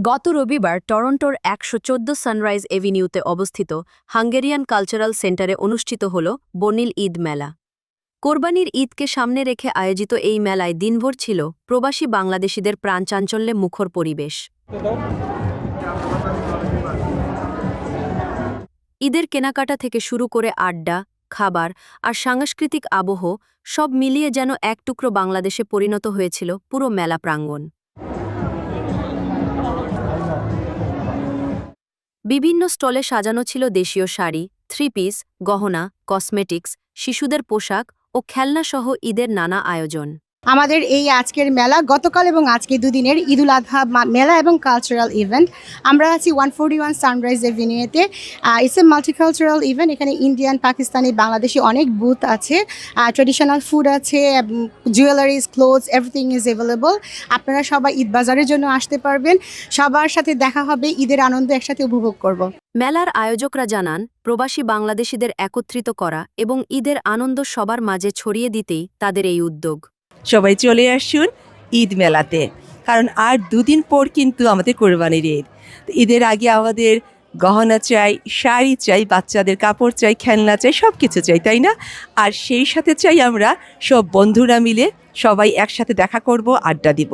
গত রবিবার টরন্টোর ১১৪ সানরাইজ এভিনিউতে অবস্থিত হাঙ্গেরিয়ান কালচারাল সেন্টারে অনুষ্ঠিত হল বর্নিল ঈদ মেলা। কোরবানির ঈদকে সামনে রেখে আয়োজিত এই মেলায় দিনভর ছিল প্রবাসী বাংলাদেশিদের প্রাণচাঞ্চল্যে মুখর পরিবেশ। ঈদের কেনাকাটা থেকে শুরু করে আড্ডা, খাবার আর সাংস্কৃতিক আবহ সব মিলিয়ে যেন এক টুকরো বাংলাদেশে পরিণত হয়েছিল পুরো মেলা প্রাঙ্গণ। বিভিন্ন স্টলে সাজানো ছিল দেশীয় শাড়ি, থ্রি পিস, গহনা, কসমেটিক্স, শিশুদের পোশাক ও খেলনাসহ ঈদের নানা আয়োজন। আমাদের এই আজকের মেলা গতকাল এবং আজকে দুদিনের ঈদুল আজহা মেলা এবং কালচারাল ইভেন্ট। আমরা আছি 141 সানরাইজ এভিনিউতে। It's a multicultural event. এখানে ইন্ডিয়ান, পাকিস্তানি, বাংলাদেশি অনেক বুথ আছে, ট্রেডিশনাল ফুড আছে, jewelleries, clothes, everything is available. আপনারা সবাই ঈদ বাজারের জন্য আসতে পারবেন। সবার সাথে দেখা হবে, ঈদের আনন্দ একসাথে উপভোগ করব। মেলার আয়োজকরা জানান, প্রবাসী বাংলাদেশিদের একত্রিত করা এবং ঈদের আনন্দ সবার মাঝে ছড়িয়ে দিতেই তাদের এই উদ্যোগ। সবাই চলে আসুন ঈদ মেলাতে, কারণ আর দুদিন পর কিন্তু আমাদের কোরবানির ঈদ। ঈদের আগে আমাদের গহনা চাই, শাড়ি চাই, বাচ্চাদের কাপড় চাই, খেলনা চাই, সব কিছু চাই, তাই না? আর সেই সাথে চাই আমরা সব বন্ধুরা মিলে সবাই একসাথে দেখা করব, আড্ডা দিব,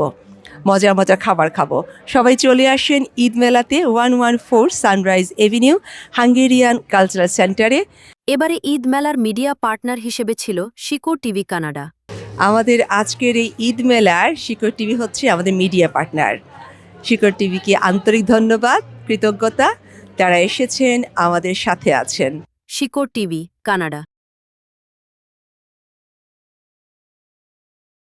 মজা মজা খাবার খাবো। সবাই চলে আসেন ঈদ মেলাতে 114 সানরাইজ এভিনিউ হাঙ্গেরিয়ান কালচারাল সেন্টারে। এবারে ঈদ মেলার মিডিয়া পার্টনার হিসেবে ছিল শিকো টিভি কানাডা। আমাদের আজকের এই ঈদ মেলার শিকড় টিভি হচ্ছে আমাদের মিডিয়া পার্টনার। শিকড় টিভিকে আন্তরিক ধন্যবাদ, কৃতজ্ঞতা, যারা এসেছেন, আমাদের সাথে আছেন। Shikoh TV Canada.